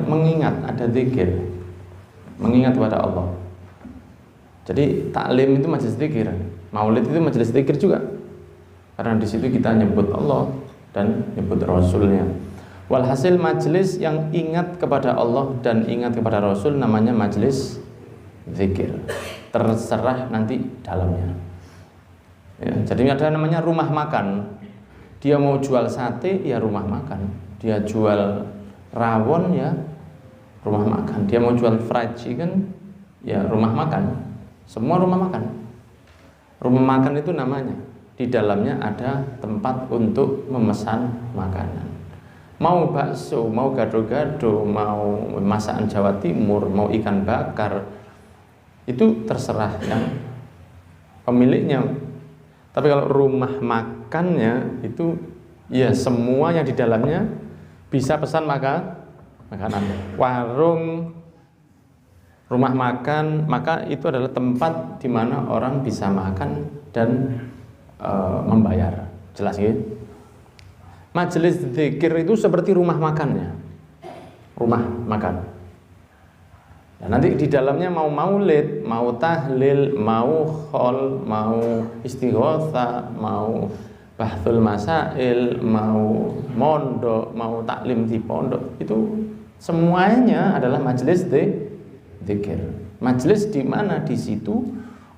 mengingat, ada zikir, mengingat kepada Allah. Jadi taklim itu majelis zikir, maulid itu majelis zikir juga, karena di situ kita nyebut Allah dan nyebut Rasulnya. Walhasil majelis yang ingat kepada Allah dan ingat kepada Rasul namanya majelis zikir. Terserah nanti dalamnya. Ya, jadi ada namanya rumah makan. Dia mau jual sate ya rumah makan. Dia jual rawon ya rumah makan. Dia mau jual fried chicken ya rumah makan. Semua rumah makan. Rumah makan itu namanya. Di dalamnya ada tempat untuk memesan makanan. Mau bakso, mau gado-gado, mau masakan Jawa Timur, mau ikan bakar, itu terserah yang pemiliknya. Tapi kalau rumah makannya itu ya semua yang di dalamnya bisa pesan makanan. Warung, rumah makan, maka itu adalah tempat di mana orang bisa makan dan membayar. Jelas ya? Majelis zikir itu seperti rumah makannya. Rumah makan. Nah, nanti di dalamnya mau maulid, mau tahlil, mau khol, mau istighotsah, mau bahthul masail, mau mondok, mau taklim di pondok, itu semuanya adalah majelis zikir. Majelis di mana di situ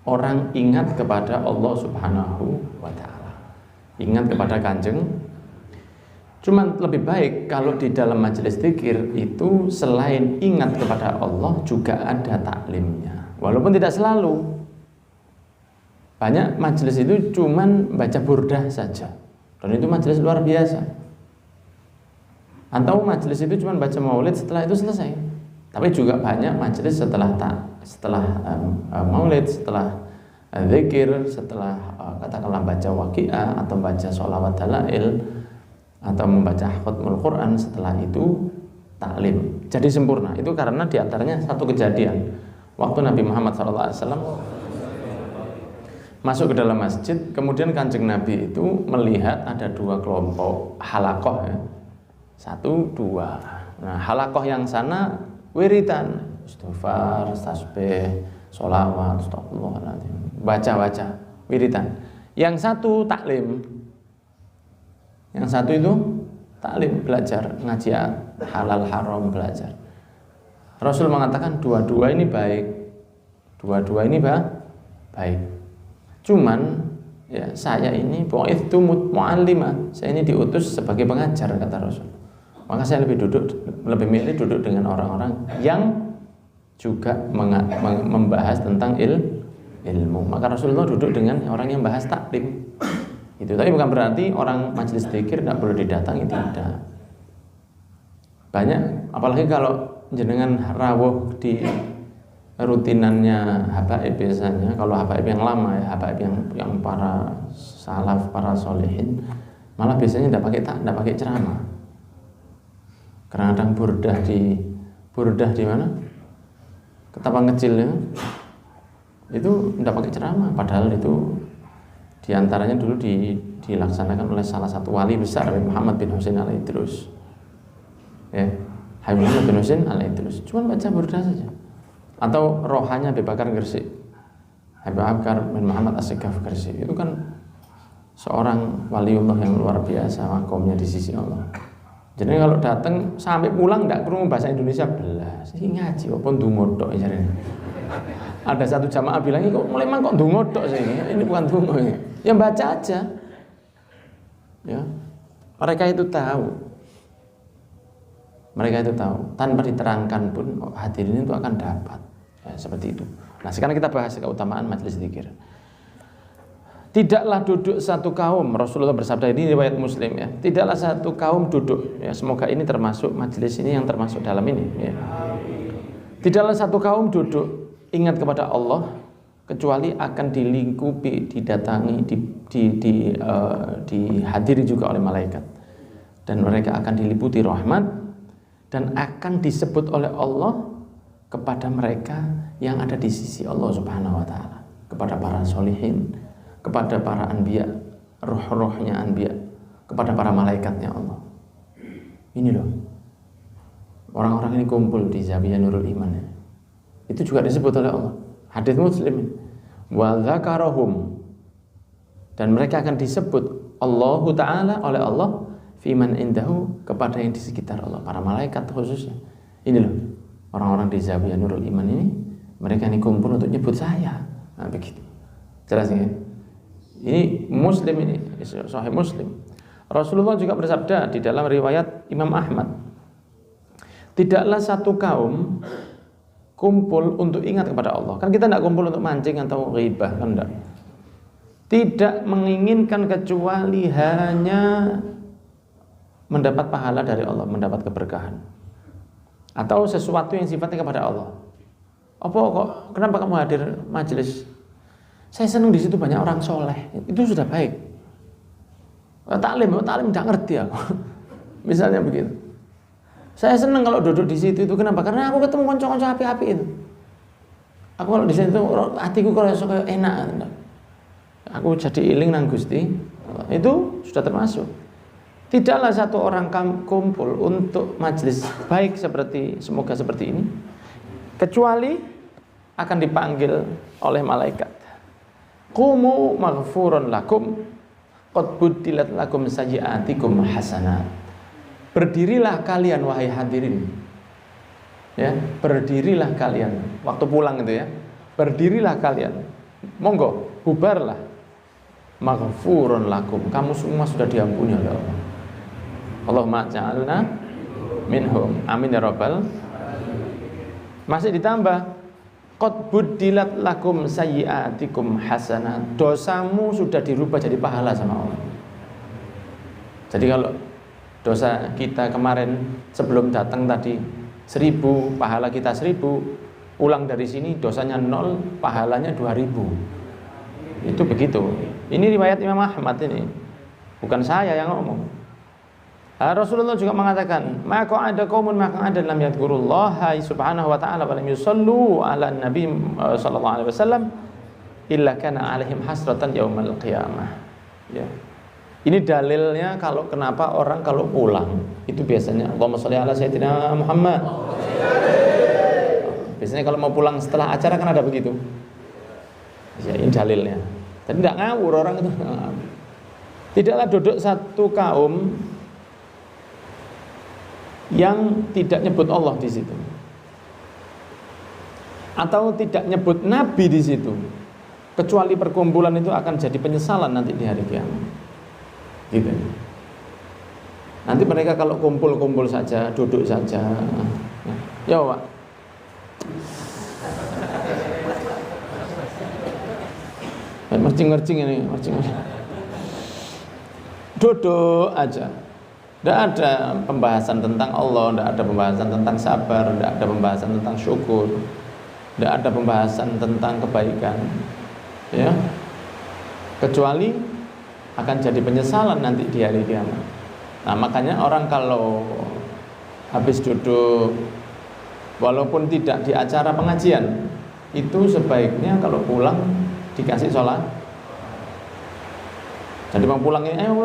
orang ingat kepada Allah Subhanahu wa taala. Ingat kepada Kanjeng. Cuman lebih baik kalau di dalam majelis zikir itu selain ingat kepada Allah juga ada taklimnya. Walaupun tidak selalu. Banyak majelis itu cuman baca burdah saja. Dan itu majelis luar biasa. Atau majelis itu cuman baca maulid setelah itu selesai. Tapi juga banyak majelis setelah maulid, setelah zikir, setelah katakanlah baca waqiah atau baca sholawat dalail atau membaca khatmul Quran, setelah itu taklim. Jadi sempurna. Itu karena diantaranya satu kejadian. Waktu Nabi Muhammad SAW masuk ke dalam masjid, kemudian Kanjeng Nabi itu melihat ada dua kelompok halakoh ya. Satu, dua. Nah, halakoh yang sana wiridan, istighfar, tasbih, sholawat, astagfirullahaladzim, baca-baca, wiridan. Yang satu taklim. Yang satu itu taklim, belajar, ngaji halal haram, belajar. Rasul mengatakan dua-dua ini baik. Dua-dua ini baik. Cuman ya saya ini bu'ithtu mu'allimah. Saya ini diutus sebagai pengajar, kata Rasul. Maka saya lebih milih duduk dengan orang-orang yang juga membahas tentang ilmu. Maka Rasulullah duduk dengan orang yang bahas taklim. Itu tapi bukan berarti orang majelis zikir tidak perlu didatangi, tidak. Banyak, apalagi kalau jenengan rawuh di rutinannya habaib biasanya. Kalau habaib yang lama ya, habaib yang para salaf, para solehin, malah biasanya tidak pakai ceramah. Kadang-kadang burdah di mana? Ketapang kecilnya itu tidak pakai ceramah, padahal itu diantaranya dulu dilaksanakan oleh salah satu wali besar, Habib Muhammad bin Husain al-Idrus. Ya, Habib Muhammad bin Husain al-Idrus. Cuma baca burdah saja. Atau rohanya Habib Bakar Gresik, Habib Bakar bin Muhammad As-Segaf Gresik. Itu kan seorang waliullah yang luar biasa makomnya di sisi Allah. Jadi kalau datang sampai pulang tidak perlu bahasa Indonesia belas. Ini ngaji walaupun dungo tok jarene. Ada satu jamaah bilang, kok memang kok dungo tok sih? Ini bukan dungo ya. Ya baca aja. Ya. Mereka itu tahu. Tanpa diterangkan pun hadirin itu akan dapat. Ya, seperti itu. Nah, sekarang kita bahas keutamaan majelis zikir. Tidaklah duduk satu kaum, Rasulullah bersabda, ini riwayat Muslim ya. Tidaklah satu kaum duduk, ya semoga ini termasuk majelis ini yang termasuk dalam ini ya. Tidaklah satu kaum duduk ingat kepada Allah kecuali akan dilingkupi, didatangi, dihadiri juga oleh malaikat, dan mereka akan diliputi rahmat dan akan disebut oleh Allah kepada mereka yang ada di sisi Allah Subhanahu wa taala, kepada para solihin, kepada para anbiya, roh-rohnya anbiya, kepada para malaikatnya Allah. Ini loh. orang-orang ini kumpul di Zawiyah Nurul Iman. Itu juga disebut oleh Allah. Hadis Muslim. Wa dzakarahum, dan mereka akan disebut Allahu Ta'ala oleh Allah fiman indahu, kepada yang di sekitar Allah, para malaikat khususnya. Ini loh, orang-orang di Zawiyah Nurul Iman ini, mereka ini kumpul untuk nyebut saya. Nah, begitu. Jelas ya? Ini Muslim, ini Sahih Muslim. Rasulullah juga bersabda di dalam riwayat Imam Ahmad, tidaklah satu kaum kumpul untuk ingat kepada Allah. Kan kita tidak kumpul untuk mancing atau ghibah, kan enggak. Tidak menginginkan kecuali hanya mendapat pahala dari Allah, mendapat keberkahan, atau sesuatu yang sifatnya kepada Allah. Apa kok? Kenapa kamu hadir majelis? Saya senang di situ banyak orang soleh. Itu sudah baik. Taklim tidak ngerti aku. Misalnya begitu. Saya senang kalau duduk di situ itu, kenapa? Karena aku ketemu konco-konco api-api itu. Aku kalau di situ hatiku kalau suka enak. Aku jadi iling nang Gusti. Itu sudah termasuk. Tidaklah satu orang kumpul untuk majelis baik semoga seperti ini, kecuali akan dipanggil oleh malaikat. Qumu maghfurun lakum qad buddilat lakum sayyi'atikum hasanat. Berdirilah kalian wahai hadirin. Ya, berdirilah kalian waktu pulang itu ya. Berdirilah kalian. Monggo, bubarlah. Maghfurun lakum. Kamu semua sudah diampuni oleh Allah. Allahumma ja'alna minhum. Amin ya rabbal. Masih ditambah, qad buddilat lakum sayyi'atikum hasanat. Dosamu sudah dirubah jadi pahala sama Allah. Jadi kalau dosa kita kemarin sebelum datang tadi 1000, pahala kita 1000, pulang dari sini dosanya 0, pahalanya 2000. Itu begitu. Ini riwayat Imam Ahmad ini. Bukan saya yang ngomong. Rasulullah juga mengatakan, maka ada qaumun maka ada lam yadhkurullaha subhanahu wa ta'ala wa lam yusallu ala nabi sallallahu alaihi wasallam illa kana alaihim hasratan yaumal qiyamah. Ya. Ini dalilnya kalau kenapa orang kalau pulang itu biasanya Allahumma sholli ala sayyidina Muhammad. Biasanya kalau mau pulang setelah acara kan ada begitu. Ya, ini dalilnya. Tapi tidak ngawur orang itu. Tidaklah duduk satu kaum yang tidak nyebut Allah di situ, atau tidak nyebut Nabi di situ, kecuali perkumpulan itu akan jadi penyesalan nanti di hari kiamat. Gitu. Nanti mereka kalau kumpul-kumpul saja, duduk saja. Ya, Pak. Mercing-mercing ini, mercing. Duduk aja. Tidak ada pembahasan tentang Allah, tidak ada pembahasan tentang sabar, tidak ada pembahasan tentang syukur, tidak ada pembahasan tentang kebaikan. Ya. Kecuali akan jadi penyesalan nanti di hari kiamat. Nah, makanya orang kalau habis duduk walaupun tidak di acara pengajian, itu sebaiknya kalau pulang dikasih sholat. Jadi mau pulang ini, ayo,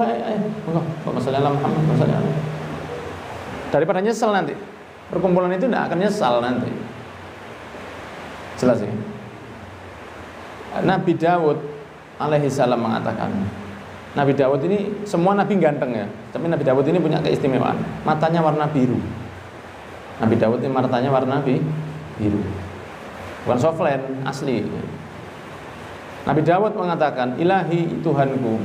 masalah Muhammad, masalah. Daripada nyesel nanti, perkumpulan itu tidak akan nyesal nanti. Jelas ya. Nabi Daud alaihi salam mengatakan, Nabi Daud ini semua nabi ganteng ya, tapi Nabi Daud ini punya keistimewaan, matanya warna biru. Nabi Daud ini matanya warna biru, bukan softland asli. Nabi Daud mengatakan, Ilahi Tuhanku,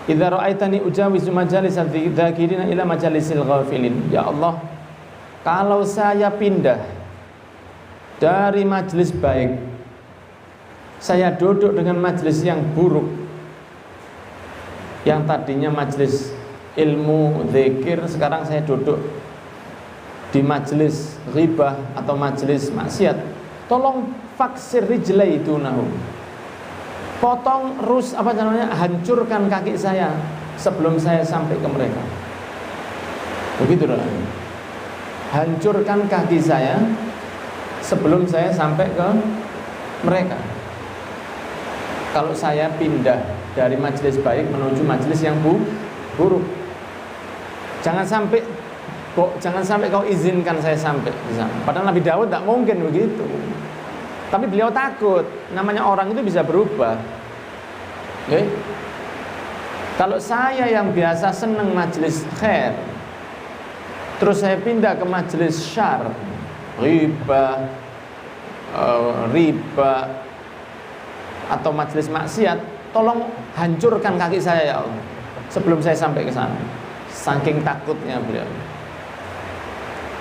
idza ra'aitani ujawizu majalisal dzakirina ila majalisil ghafilin. Ya Allah, kalau saya pindah dari majelis baik, saya duduk dengan majelis yang buruk, yang tadinya majelis ilmu, zikir, sekarang saya duduk di majelis ghibah atau majelis maksiat. Tolong faksir rijlai dunahu. Potong hancurkan kaki saya sebelum saya sampai ke mereka. Begitu dong. Hancurkan kaki saya sebelum saya sampai ke mereka. Kalau saya pindah dari majelis baik menuju majelis yang buruk, jangan sampai kok jangan sampai kau izinkan saya sampai di sana. Padahal Nabi Daud tidak mungkin begitu. Tapi beliau takut, namanya orang itu bisa berubah. Okay? Kalau saya yang biasa seneng majelis khair, terus saya pindah ke majelis syar, riba, atau majelis maksiat, tolong hancurkan kaki saya ya Allah sebelum saya sampai ke sana. Saking takutnya beliau.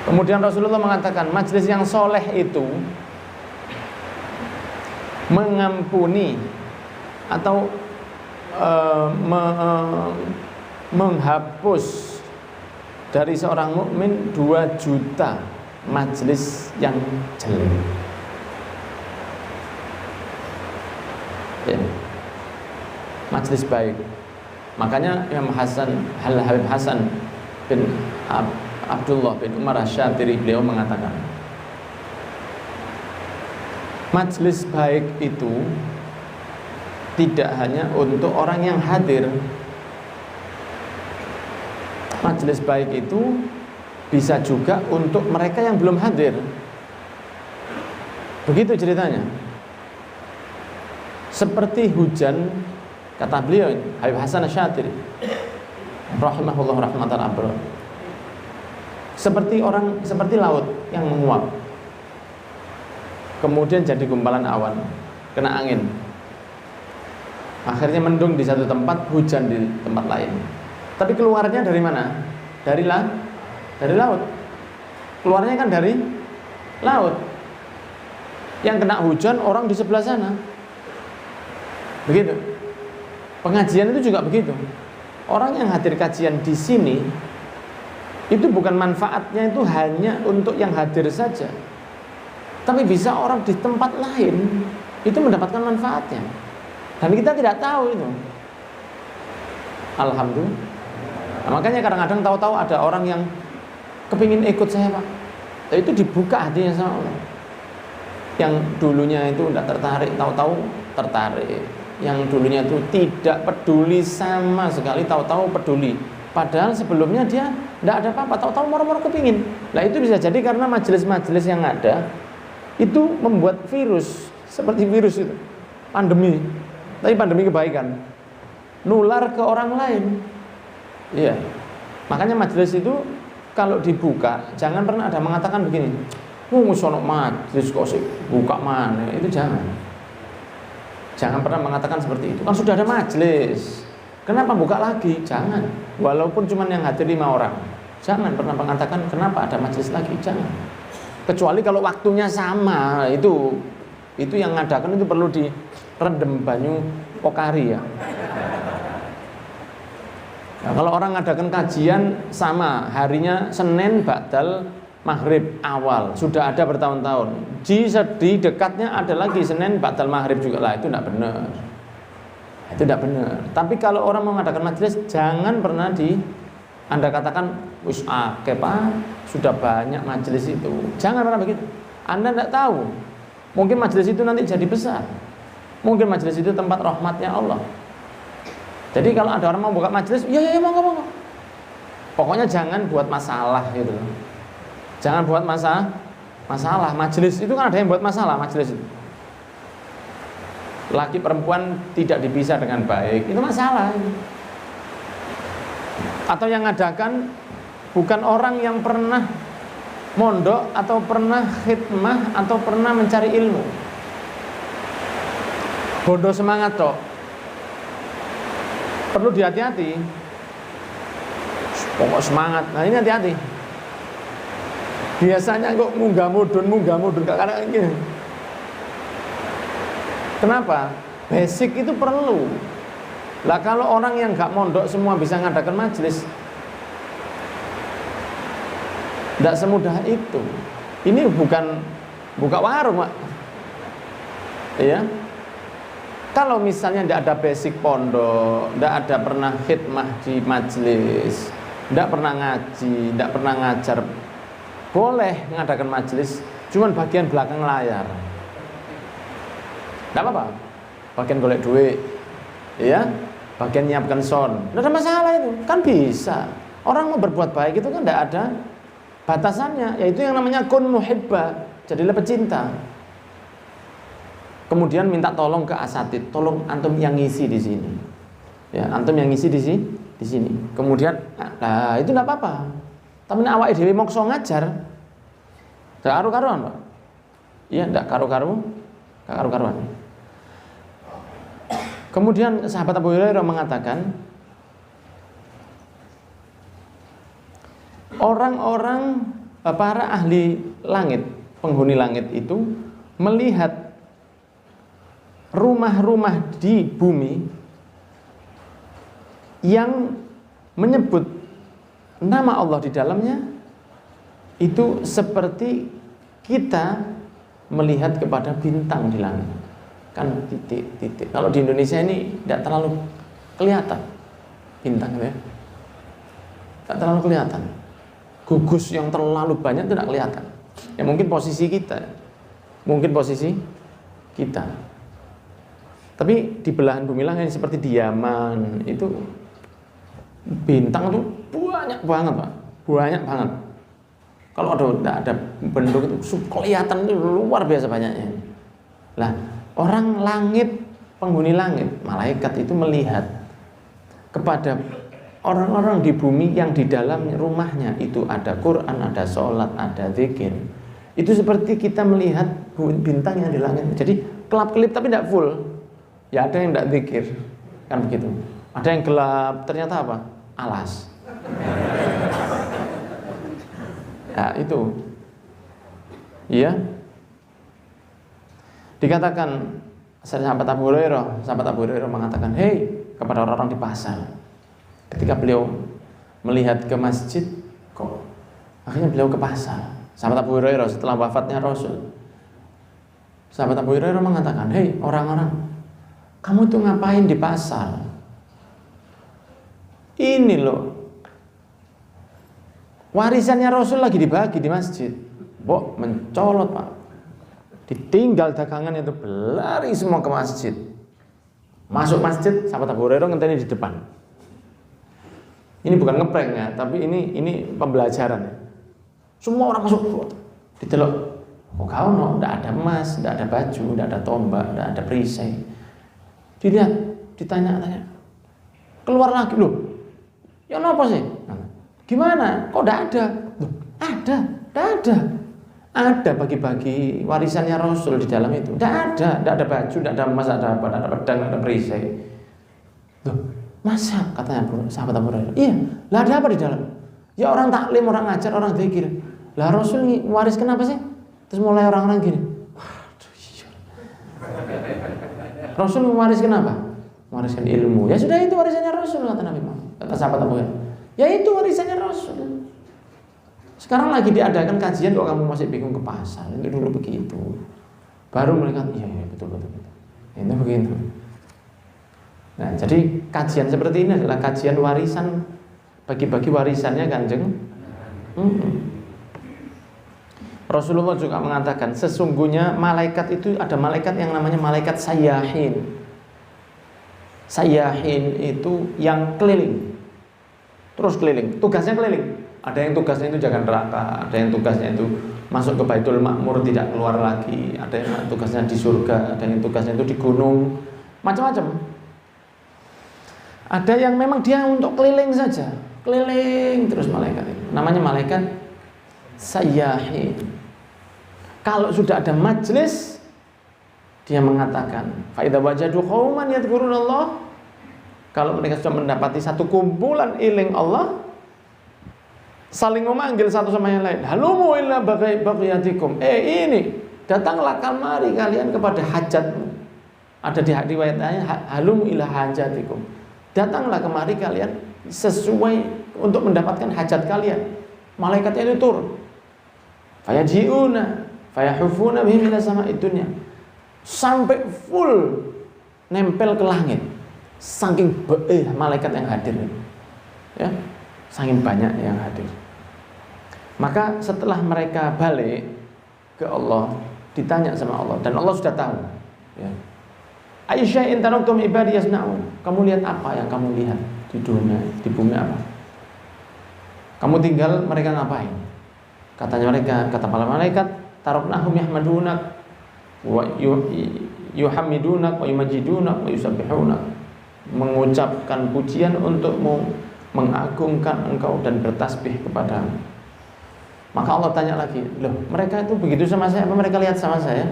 Kemudian Rasulullah mengatakan, majelis yang soleh itu mengampuni atau menghapus dari seorang mukmin 2 juta majelis yang jelek. Ya. Majelis baik. Makanya Imam Habib Hasan bin Abdullah bin Umar Asy-Syatiri beliau mengatakan, majelis baik itu tidak hanya untuk orang yang hadir. Majelis baik itu bisa juga untuk mereka yang belum hadir. Begitu ceritanya. Seperti hujan, kata beliau Habib Hasan Asy-Syatiri rahimahullah rahmatan abrar. Seperti laut yang menguap, kemudian jadi gumpalan awan, kena angin, akhirnya mendung di satu tempat, hujan di tempat lain. Tapi keluarnya dari mana? Dari laut. Keluarnya kan dari laut. Yang kena hujan orang di sebelah sana. Begitu. Pengajian itu juga begitu. Orang yang hadir kajian di sini itu bukan manfaatnya itu hanya untuk yang hadir saja, tapi bisa orang di tempat lain itu mendapatkan manfaatnya, dan kita tidak tahu itu. Alhamdulillah. Nah, makanya kadang-kadang tahu-tahu ada orang yang kepingin ikut saya Pak, itu dibuka hatinya sama Allah. Yang dulunya itu tidak tertarik, tahu-tahu tertarik. Yang dulunya itu tidak peduli sama sekali, tahu-tahu peduli. Padahal sebelumnya dia tidak ada apa-apa, tahu-tahu moro-moro kepingin. Nah itu bisa jadi karena majelis-majelis yang ada itu membuat virus, seperti virus itu, pandemi. Tapi pandemi kebaikan, nular ke orang lain. Iya. Makanya majelis itu kalau dibuka, jangan pernah ada mengatakan begini, sono majelis kok sih buka mana? Itu jangan. Jangan pernah mengatakan seperti itu. Kan sudah ada majelis, kenapa buka lagi? Jangan. Walaupun cuma yang hadir 5 orang, jangan pernah mengatakan kenapa ada majelis lagi. Jangan. Kecuali kalau waktunya sama, itu yang ngadakan itu perlu direndam banyu pokari ya. Nah, kalau orang ngadakan kajian sama, harinya Senin ba'dal maghrib awal, sudah ada bertahun-tahun. Di dekatnya ada lagi Senin ba'dal maghrib juga lah, itu tidak benar. Itu tidak benar. Tapi kalau orang mau mengadakan majelis, jangan pernah Anda katakan wis akeh Pak, sudah banyak majelis itu. Jangan pernah begitu. Anda tidak tahu. Mungkin majelis itu nanti jadi besar. Mungkin majelis itu tempat rahmatnya Allah. Jadi kalau ada orang mau buka majelis, ya monggo. Pokoknya jangan buat masalah gitu. Jangan buat masalah. Majelis itu kan ada yang buat masalah majelis itu. Laki perempuan tidak dipisah dengan baik, itu masalah. Atau yang ngadakan bukan orang yang pernah mondok atau pernah khidmah atau pernah mencari ilmu. Bodoh semangat toh. Perlu dihati-hati. Pokok semangat. Nah ini hati-hati. Biasanya kok munggah mudun kadang gini. Kenapa? Basic itu perlu. Lah kalau orang yang gak mondok semua bisa ngadakan majelis, tidak semudah itu. Ini bukan buka warung, Pak. Ya. Kalau misalnya tidak ada basic pondok, tidak ada pernah khidmah di majelis, tidak pernah ngaji, tidak pernah ngajar, boleh ngadakan majelis, cuman bagian belakang layar. Tidak apa-apa. Bagian golek duit, ya, bagian nyiapkan sound, tidak ada masalah itu, kan bisa. Orang mau berbuat baik itu kan tidak ada batasannya yaitu yang namanya kun muhibbah, jadilah pecinta. Kemudian minta tolong ke asatid, tolong antum yang ngisi di sini. Ya, antum yang ngisi di sini. Kemudian itu enggak apa-apa. Tapi nek awake dhewe mokso ngajar, enggak karu-karuan, Pak. Iya, enggak karu-karuan. Kemudian sahabat Abu Hurairah mengatakan, orang-orang para ahli langit, penghuni langit itu melihat rumah-rumah di bumi yang menyebut nama Allah di dalamnya itu seperti kita melihat kepada bintang di langit. Kan titik-titik. Kalau di Indonesia ini tidak terlalu kelihatan bintang ya. Tidak terlalu kelihatan. Gugus yang terlalu banyak itu tidak kelihatan. Ya mungkin posisi kita. Tapi di belahan bumi langit seperti di Yaman itu bintang itu banyak banget, Pak. Banyak banget. Kalau ada bentuk itu kelihatan itu luar biasa banyaknya. Lah, orang langit, penghuni langit, malaikat itu melihat kepada orang-orang di bumi yang di dalam rumahnya itu ada Quran, ada sholat, ada zikir. Itu seperti kita melihat bintang yang di langit. Jadi kelap-kelip tapi tidak full. Ya ada yang tidak zikir, kan begitu. Ada yang gelap, ternyata apa? Alas. Ya itu. Iya. Dikatakan sahabat Abu Hurairah mengatakan, "Hei," kepada orang-orang di pasar. Ketika beliau melihat ke masjid, kok akhirnya beliau ke pasar. Sahabat Abu Hurairah setelah wafatnya Rasul. Sahabat Abu Hurairah mengatakan, "Hei orang-orang, kamu tuh ngapain di pasar? Ini loh, warisannya Rasul lagi dibagi di masjid." Bok mencolot, Pak. Ditinggal dagangan itu, berlari semua ke masjid. Masuk masjid, sahabat Abu Hurairah ngenteni di depan. Ini bukan ngeprank ya, tapi ini pembelajaran ya. Semua orang masuk, ditelok. Oh kau no, tidak ada emas, tidak ada baju, tidak ada tombak, tidak ada perisai. Dilihat, ditanya-tanya. Keluar lagi loh. Ya apa sih? Gimana? Kok tidak ada? Loh, ada, tidak ada. Ada bagi-bagi warisannya Rasul di dalam itu. Tidak ada baju, tidak ada emas, tidak ada apa, tidak ada pedang, tidak ada perisai. Loh, masa? Katanya sahabat Abu Hurairah. Iya, lah ada apa di dalam? Ya orang taklim, orang ngajar, orang zikir. Lah Rasul waris kenapa sih? Terus mulai orang-orang gini. Waduh, iya. Rasul mewaris kenapa? Mewariskan ilmu. Ya sudah, itu warisannya Rasul, kata Nabi Muhammad. Kata sahabat Abu Hurairah. Ya itu warisannya Rasul. Sekarang lagi diadakan kajian, kok kamu masih bingung ke pasar? Itu dulu begitu. Baru mereka, iya betul. Itu begitu. Nah, jadi kajian seperti ini adalah kajian warisan, bagi-bagi warisannya Kanjeng. Rasulullah juga mengatakan, sesungguhnya malaikat itu ada malaikat yang namanya malaikat sayyahin. Sayyahin itu yang keliling, terus keliling, tugasnya keliling. Ada yang tugasnya itu jaga neraka, ada yang tugasnya itu masuk ke Baitul Ma'mur tidak keluar lagi, ada yang tugasnya di surga, ada yang tugasnya itu di gunung, macam-macam. Ada yang memang dia untuk keliling saja, keliling terus malaikat itu. Namanya malaikat sayyahin. Kalau sudah ada majlis, dia mengatakan, fa idza wajadu qauman yadhkurunallah, kalau mereka sudah mendapati satu kumpulan eling Allah, saling memanggil satu sama yang lain. Halumu illa baqiyatikum. Ini datanglah kemari kalian kepada hajatmu. Ada di riwayatnya halumu ila hajatikum. Datanglah kemari kalian sesuai untuk mendapatkan hajat kalian. Malaikatnya itu turun. Fayaji'una fayahufuna bihi ila sama'id dunya. Sampai full nempel ke langit. Saking malaikat yang hadir. Ya. Saking banyak yang hadir. Maka setelah mereka balik ke Allah, ditanya sama Allah, dan Allah sudah tahu. Ya. Aisyah intaraktum ibadi yasna'un. Kamu lihat apa yang kamu lihat di dunia, di bumi apa? Kamu tinggal, mereka ngapain? Kata para malaikat, taroknahum yahmadunak wa yuhamidunak wa yumajidunak wa yusabbihunak, mengucapkan pujian untukmu, mengagungkan engkau dan bertasbih kepadamu. Maka Allah tanya lagi, loh mereka itu begitu sama saya, apa mereka lihat sama saya?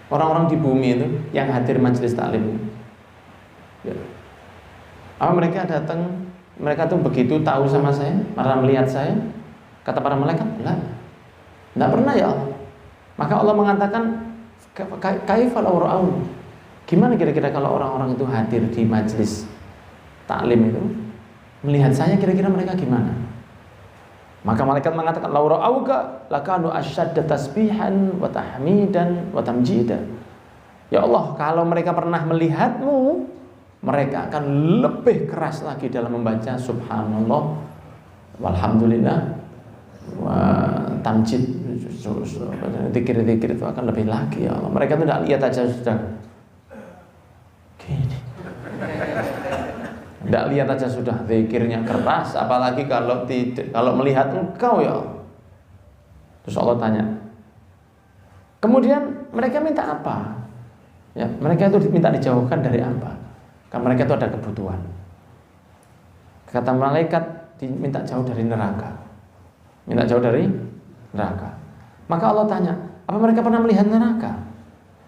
Orang-orang di bumi itu yang hadir majelis taklim, ya. Apa mereka datang, mereka tuh begitu tahu sama saya, marah melihat saya? Kata para malaikat, tidak pernah ya Allah. Maka Allah mengatakan, kaifa law ra'au, gimana kira-kira kalau orang-orang itu hadir di majelis taklim itu, melihat saya, kira-kira mereka gimana? Maka malaikat mengatakan, law ra'auka lakanu asyadda tasbihan wa tahmidan wa tamjidan. Ya Allah, kalau mereka pernah melihatmu, mereka akan lebih keras lagi dalam membaca subhanallah walhamdulillah wa tamjid, zikir-zikir itu akan lebih lagi ya Allah. Mereka itu tidak lihat aja sudah gini, tidak lihat aja sudah zikirnya keras, apalagi kalau melihat engkau ya Allah. Terus Allah tanya, kemudian mereka minta apa? Ya, mereka itu minta dijauhkan dari apa? Kan mereka itu ada kebutuhan. Kata malaikat, diminta jauh dari neraka. Minta jauh dari neraka. Maka Allah tanya, apa mereka pernah melihat neraka?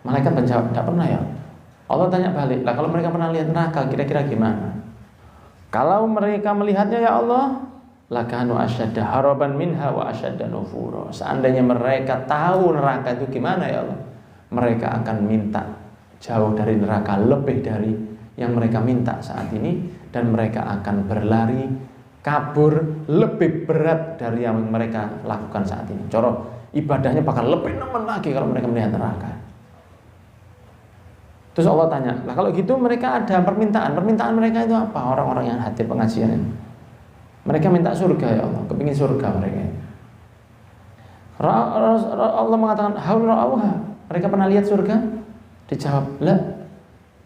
Malaikat menjawab, tidak pernah ya. Allah tanya balik, lah kalau mereka pernah lihat neraka, kira-kira gimana? Kalau mereka melihatnya ya Allah, lakanu asyadda haraban minha wa asyadda nufura. Seandainya mereka tahu neraka itu gimana ya Allah, mereka akan minta jauh dari neraka lebih dari yang mereka minta saat ini, dan mereka akan berlari kabur lebih berat dari yang mereka lakukan saat ini. Coro ibadahnya bakal lebih nemen lagi kalau mereka melihat neraka. Terus Allah tanya, lah kalau gitu mereka ada permintaan mereka itu apa? Orang-orang yang hadir pengajian ini, mereka minta surga ya Allah, kepingin surga mereka. Allah mengatakan, hal ra'auha, mereka pernah lihat surga? Dijawab, lah.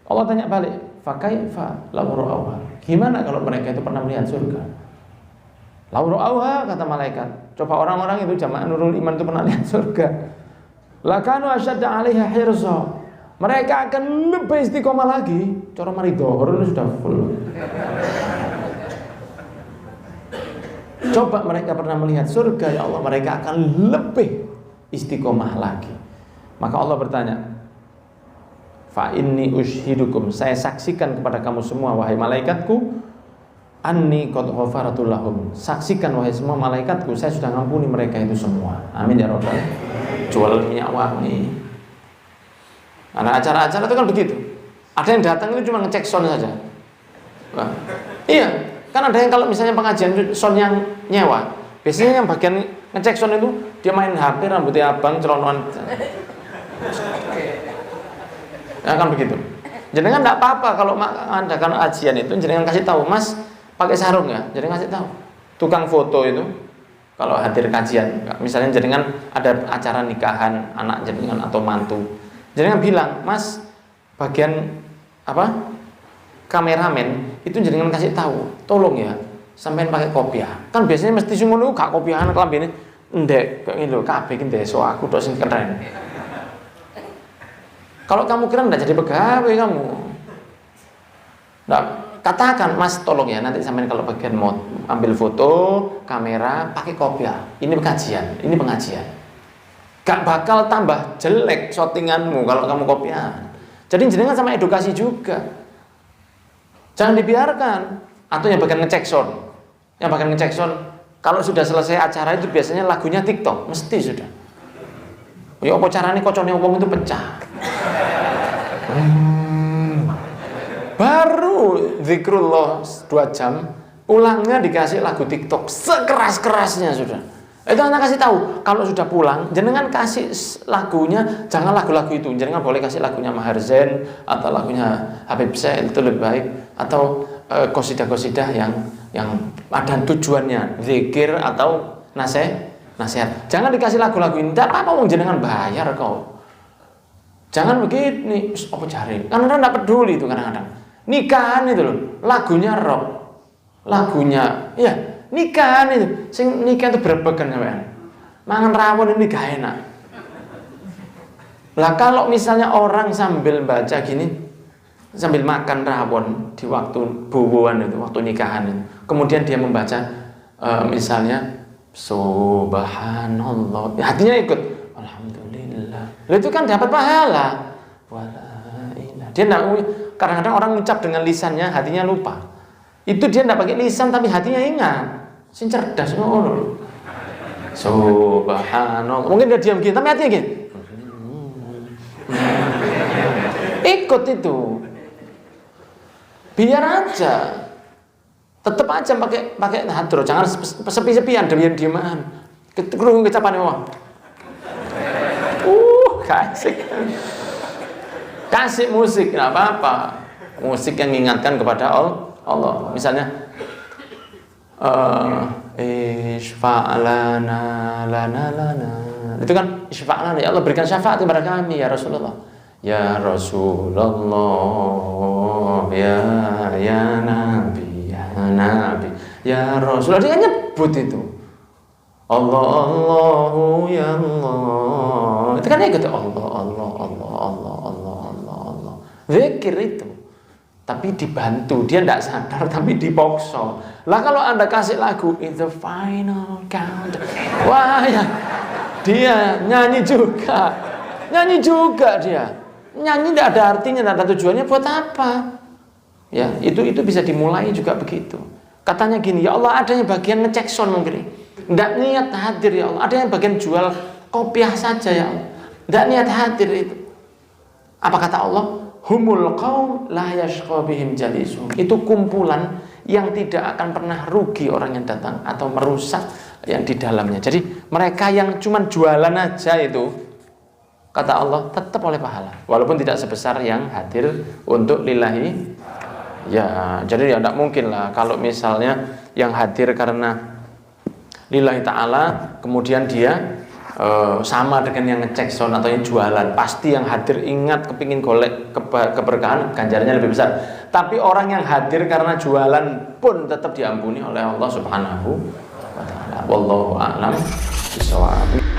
Allah tanya balik, fakaifa law ra'auha, gimana kalau mereka itu pernah melihat surga? Law ra'auha, kata malaikat, coba orang-orang itu jamaah Nurul Iman itu pernah lihat surga, lakanu asyadda 'alaiha hirsa, mereka akan lebih istiqomah lagi. Cara mari dohor ini sudah full. Coba mereka pernah melihat surga ya Allah, mereka akan lebih istiqomah lagi. Maka Allah bertanya, fa inni ushidukum, saya saksikan kepada kamu semua wahai malaikatku, anni qad ghafartu lahum, saksikan wahai semua malaikatku, saya sudah ngampuni mereka itu semua. Amin ya rabbal. Jual minyak wangi. Nah, acara-acara itu kan begitu. Ada yang datang itu cuma ngecek sound saja. Wah, iya, kan ada yang kalau misalnya pengajian sound yang nyewa, biasanya yang bagian ngecek sound itu dia main HP, rambutnya abang, celonoan. Ya kan begitu. Jenengan enggak apa-apa kalau adakan ajian itu jenengan kasih tahu, Mas, pakai sarung ya. Jenengan kasih tahu. Tukang foto itu kalau hadir kajian, misalnya jenengan ada acara nikahan anak jenengan atau mantu, jenengan bilang, Mas, bagian apa? Kameramen itu jenengan kasih tahu, tolong ya, sampean pakai kopiah. Kan biasanya mesti sing ngono gak kopiahan klambine ndek kok ngene lho, kabeh iki ndeso aku tok sing keren. Kalau kamu kira enggak jadi pegawai kamu. Nah, katakan, Mas, tolong ya, nanti sampean kalau bagian mau ambil foto, kamera, pakai kopiah. Ini kajian, ini pengajian. Gak bakal tambah jelek shootinganmu kalau kamu kopiah. Jadi jenengan sama edukasi juga. Jangan dibiarkan. Atau yang bagian ngecek sound. Yang bagian ngecek sound, kalau sudah selesai acara itu biasanya lagunya TikTok, mesti sudah. Ya apa caranya kocone wong itu pecah. Baru zikrullah 2 jam, pulangnya dikasih lagu TikTok sekeras-kerasnya sudah. Itu anak kasih tahu, kalau sudah pulang, jenengan kasih lagunya, jangan lagu-lagu itu, jenengan boleh kasih lagunya Maher Zain atau lagunya Habib Syed, itu lebih baik, atau qasidah-qasidah yang ada tujuannya, zikir atau nasihat. Jangan dikasih lagu-lagu ini, tidak apa-apa, wong jenengan bayar kau. Jangan begini, apa cari? Kan orang tidak peduli itu kadang-kadang. Nikahan itu loh, lagunya rock, lagunya, ya. Nikahan itu, sing nikah itu berbekan sampean. mangan rawon ini gak enak. Lah kalau misalnya orang sambil baca gini, sambil makan rawon di waktu bubuan itu, waktu nikahan itu, kemudian dia membaca misalnya Subhanallah, hatinya ikut Alhamdulillah, itu kan dapat pahala. Dia enggak, kadang-kadang orang ucap dengan lisannya, hatinya lupa. Itu dia enggak pakai lisan tapi hatinya ingat. Sing cerdas ngono. Subhanallah. Mungkin dia diam gini tapi hatinya gini. Ikut itu. Biar aja. Tetap aja pakai hadro, jangan sepi-sepian diam-diaman. Krungu kecapane wong. Kasih musik, nggak apa-apa. Musik yang mengingatkan kepada Allah. Misalnya, Isfa'lana, lana. Itu kan Isfa'lana, ya Allah berikan syafaat kepada kami ya Rasulullah. Ya Rasulullah, ya Nabi, ya Rasulullah. Dia nyebut itu. Allahu ya Allah. Itu kan ikut Allah. Zikir itu, tapi dibantu, dia tidak sadar tapi dipaksa. Lah kalau Anda kasih lagu in the final count, wah ya, dia nyanyi juga dia nyanyi, tidak ada artinya, tidak ada tujuannya, buat apa? Ya itu bisa dimulai juga begitu. Katanya gini, ya Allah adanya bagian ngecek sound mungkin, tidak niat hadir ya Allah. Ada yang bagian jual kopiah saja ya Allah, tidak niat hadir itu. Apa kata Allah? Humul qaum la yashqa bihim jalisuhum. Itu kumpulan yang tidak akan pernah rugi orang yang datang atau merusak yang di dalamnya. Jadi mereka yang cuma jualan aja itu, kata Allah, tetap oleh pahala walaupun tidak sebesar yang hadir untuk lillahi. Ya, jadi ya tidak mungkin lah kalau misalnya yang hadir karena lillahi ta'ala kemudian dia sama dengan yang ngecek sound atau yang jualan. Pasti yang hadir ingat kepingin golek keberkahan, ganjarannya lebih besar. Tapi orang yang hadir karena jualan pun tetap diampuni oleh Allah Subhanahu wa ta'ala. Wallahu a'lam bishawab.